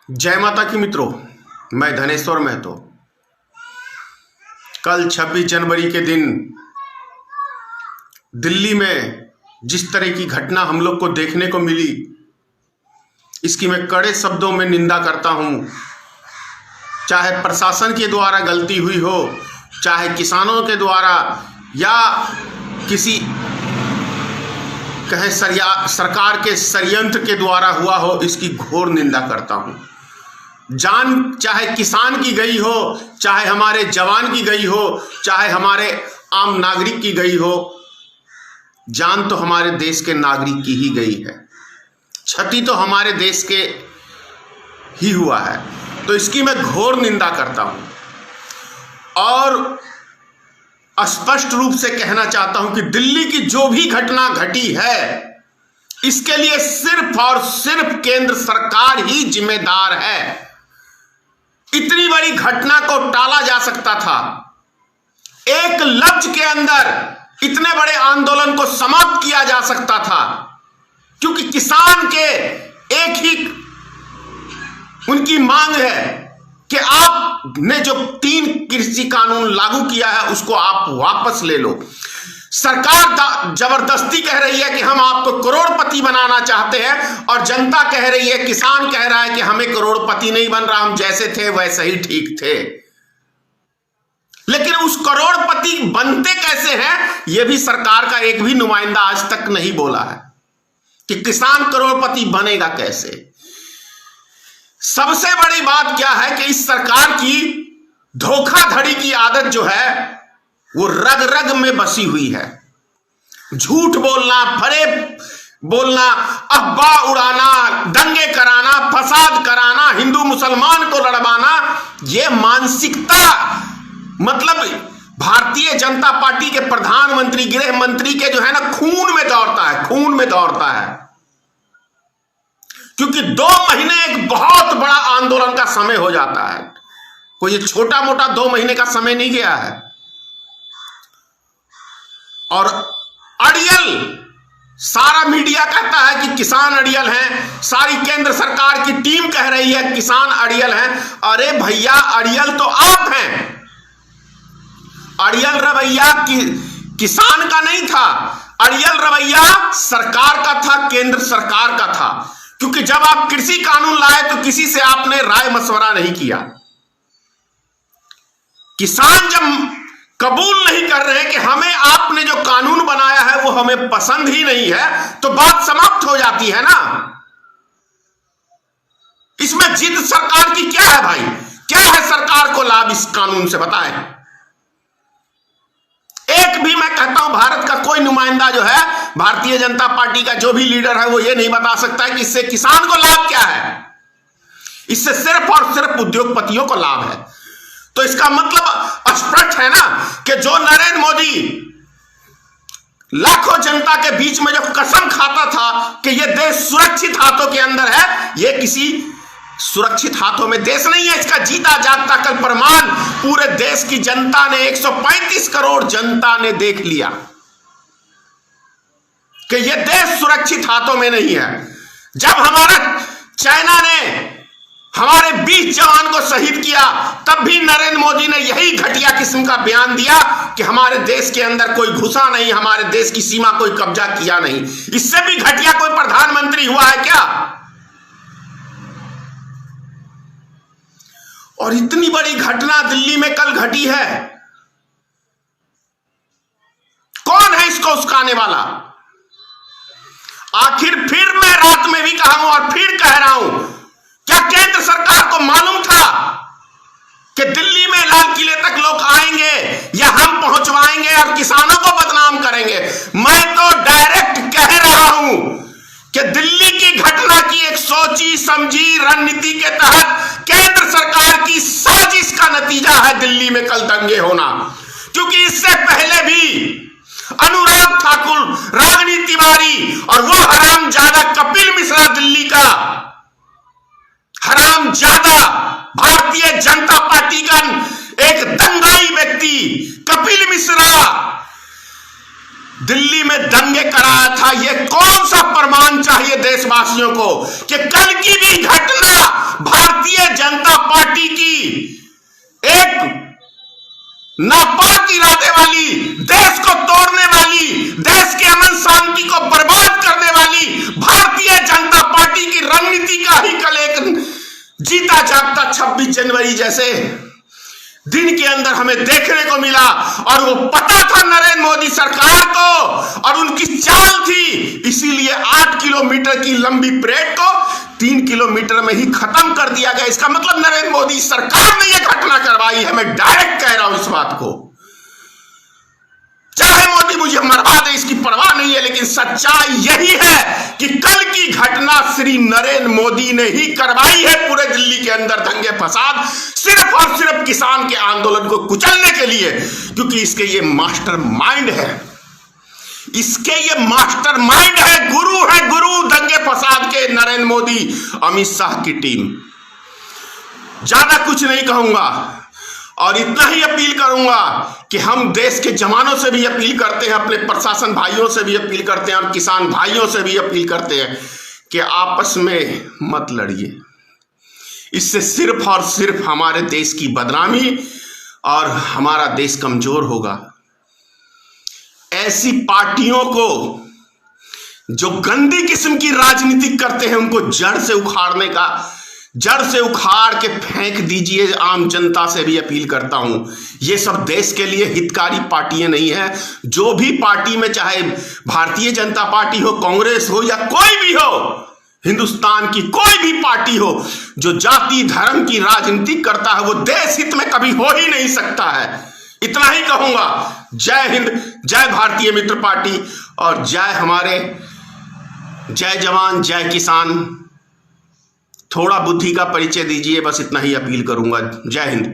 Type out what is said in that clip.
जय माता की मित्रों, मैं धनेश्वर महतो। कल 26 जनवरी के दिन दिल्ली में जिस तरह की घटना हम लोग को देखने को मिली, इसकी मैं कड़े शब्दों में निंदा करता हूं। चाहे प्रशासन के द्वारा गलती हुई हो, चाहे किसानों के द्वारा या किसी कहे सरकार के षड्यंत्र के द्वारा हुआ हो, इसकी घोर निंदा करता हूं। जान चाहे किसान की गई हो, चाहे हमारे जवान की गई हो, चाहे हमारे आम नागरिक की गई हो, जान तो हमारे देश के नागरिक की ही गई है, क्षति तो हमारे देश के ही हुआ है। तो इसकी मैं घोर निंदा करता हूं और स्पष्ट रूप से कहना चाहता हूं कि दिल्ली की जो भी घटना घटी है, इसके लिए सिर्फ और सिर्फ केंद्र सरकार ही जिम्मेदार है। इतनी बड़ी घटना को टाला जा सकता था, एक लफ्ज के अंदर इतने बड़े आंदोलन को समाप्त किया जा सकता था, क्योंकि किसान के एक ही उनकी मांग है कि आपने जो 3 कृषि कानून लागू किया है उसको आप वापस ले लो। सरकार जबरदस्ती कह रही है कि हम आपको करोड़पति बनाना चाहते हैं, और जनता कह रही है, किसान कह रहा है कि हमें करोड़पति नहीं बन रहा, हम जैसे थे वैसे ही ठीक थे। लेकिन उस करोड़पति बनते कैसे हैं, यह भी सरकार का एक भी नुमाइंदा आज तक नहीं बोला है कि किसान करोड़पति बनेगा कैसे। सबसे बड़ी बात क्या है कि इस सरकार की धोखाधड़ी की आदत जो है वो रग रग में बसी हुई है। झूठ बोलना, फरेब बोलना, अफवाह उड़ाना, दंगे कराना, फसाद कराना, हिंदू मुसलमान को लड़वाना, ये मानसिकता मतलब भारतीय जनता पार्टी के प्रधानमंत्री, गृह मंत्री के जो है ना खून में दौड़ता है, खून में दौड़ता है। क्योंकि 2 महीने एक बहुत बड़ा आंदोलन का समय हो जाता है, कोई छोटा मोटा 2 महीने का समय नहीं गया है। और अड़ियल, सारा मीडिया कहता है कि किसान अड़ियल हैं, सारी केंद्र सरकार की टीम कह रही है किसान अड़ियल हैं। अरे भैया, अड़ियल तो आप हैं। अड़ियल रवैया किसान का नहीं था, अड़ियल रवैया सरकार का था, केंद्र सरकार का था। क्योंकि जब आप कृषि कानून लाए तो किसी से आपने राय मशवरा नहीं किया। किसान जब कबूल नहीं कर रहे कि हमें आपने जो कानून बनाया है वो हमें पसंद ही नहीं है, तो बात समाप्त हो जाती है ना। इसमें जिद सरकार की क्या है भाई? क्या है सरकार को लाभ इस कानून से, बताएं। एक भी मैं कहता हूं भारत का कोई नुमाइंदा जो है, भारतीय जनता पार्टी का जो भी लीडर है, वो ये नहीं बता सकता है कि इससे किसान को लाभ क्या है। इससे सिर्फ और सिर्फ उद्योगपतियों को लाभ है। तो इसका मतलब स्पष्ट है ना कि जो नरेंद्र मोदी लाखों जनता के बीच में जो कसम खाता था कि यह देश सुरक्षित हाथों के अंदर है, यह किसी सुरक्षित हाथों में देश नहीं है। इसका जीता जागता कल प्रमाण पूरे देश की जनता ने, 135 करोड़ जनता ने देख लिया कि यह देश सुरक्षित हाथों में नहीं है। जब हमारा चाइना ने हमारे 20 जवान को शहीद किया, तब भी नरेंद्र मोदी ने यही घटिया किस्म का बयान दिया कि हमारे देश के अंदर कोई घुसा नहीं, हमारे देश की सीमा कोई कब्जा किया नहीं। इससे भी घटिया कोई प्रधानमंत्री हुआ है क्या? और इतनी बड़ी घटना दिल्ली में कल घटी है, कौन है इसको उस्काने वाला? आखिर फिर मैं रात में भी कहा हूं और फिर कह रहा हूं, क्या केंद्र सरकार को मालूम था कि दिल्ली में लाल किले तक लोग आएंगे या हम पहुंचवाएंगे और किसानों को बदनाम करेंगे? मैं तो डायरेक्ट कह रहा हूं कि दिल्ली की घटना की एक सोची समझी रणनीति के तहत केंद्र सरकार की साजिश का नतीजा है दिल्ली में कल दंगे होना। क्योंकि इससे पहले भी अनुराग ठाकुर, रागिनी तिवारी और वो हरामजादा कपिल मिश्रा, दिल्ली का हरामजादा भारतीय जनता पार्टी का एक दंगाई व्यक्ति कपिल मिश्रा दिल्ली में दंगे कराया था। यह कौन सा प्रमाण चाहिए देशवासियों को कि कल की भी घटना भारतीय जाति को बर्बाद करने वाली भारतीय जनता पार्टी की रणनीति का ही कल एक जीता जागता 26 जनवरी जैसे दिन के अंदर हमें देखने को मिला। और वो पता था नरेंद्र मोदी सरकार को और उनकी चाल थी, इसीलिए 8 किलोमीटर की लंबी परेड को 3 किलोमीटर में ही खत्म कर दिया गया। इसका मतलब नरेंद्र मोदी सरकार ने यह घटना करवाई है। मैं डायरेक्ट कह रहा हूं इस बात को, चाहे मोदी मुझे मरवा दे, इसकी परवाह नहीं है, लेकिन सच्चाई यही है कि कल की घटना श्री नरेंद्र मोदी ने ही करवाई है। पूरे दिल्ली के अंदर दंगे फसाद सिर्फ और सिर्फ किसान के आंदोलन को कुचलने के लिए, क्योंकि इसके ये मास्टरमाइंड है, इसके ये मास्टरमाइंड है, गुरु है, गुरु दंगे फसाद के नरेंद्र मोदी, अमित शाह की टीम। ज्यादा कुछ नहीं कहूंगा और इतना ही अपील करूंगा कि हम देश के जवानों से भी अपील करते हैं, अपने प्रशासन भाइयों से भी अपील करते हैं और किसान भाइयों से भी अपील करते हैं कि आपस में मत लड़िए। इससे सिर्फ और सिर्फ हमारे देश की बदनामी और हमारा देश कमजोर होगा। ऐसी पार्टियों को जो गंदी किस्म की राजनीति करते हैं उनको जड़ से उखाड़ के फेंक दीजिए। आम जनता से भी अपील करता हूं, ये सब देश के लिए हितकारी पार्टियां नहीं है। जो भी पार्टी में, चाहे भारतीय जनता पार्टी हो, कांग्रेस हो या कोई भी हो, हिंदुस्तान की कोई भी पार्टी हो, जो जाति धर्म की राजनीति करता है वो देश हित में कभी हो ही नहीं सकता है। इतना ही कहूंगा। जय हिंद, जय भारतीय मित्र पार्टी और जय हमारे, जय जवान, जय किसान। थोड़ा बुद्धि का परिचय दीजिए, बस इतना ही अपील करूंगा। जय हिंद।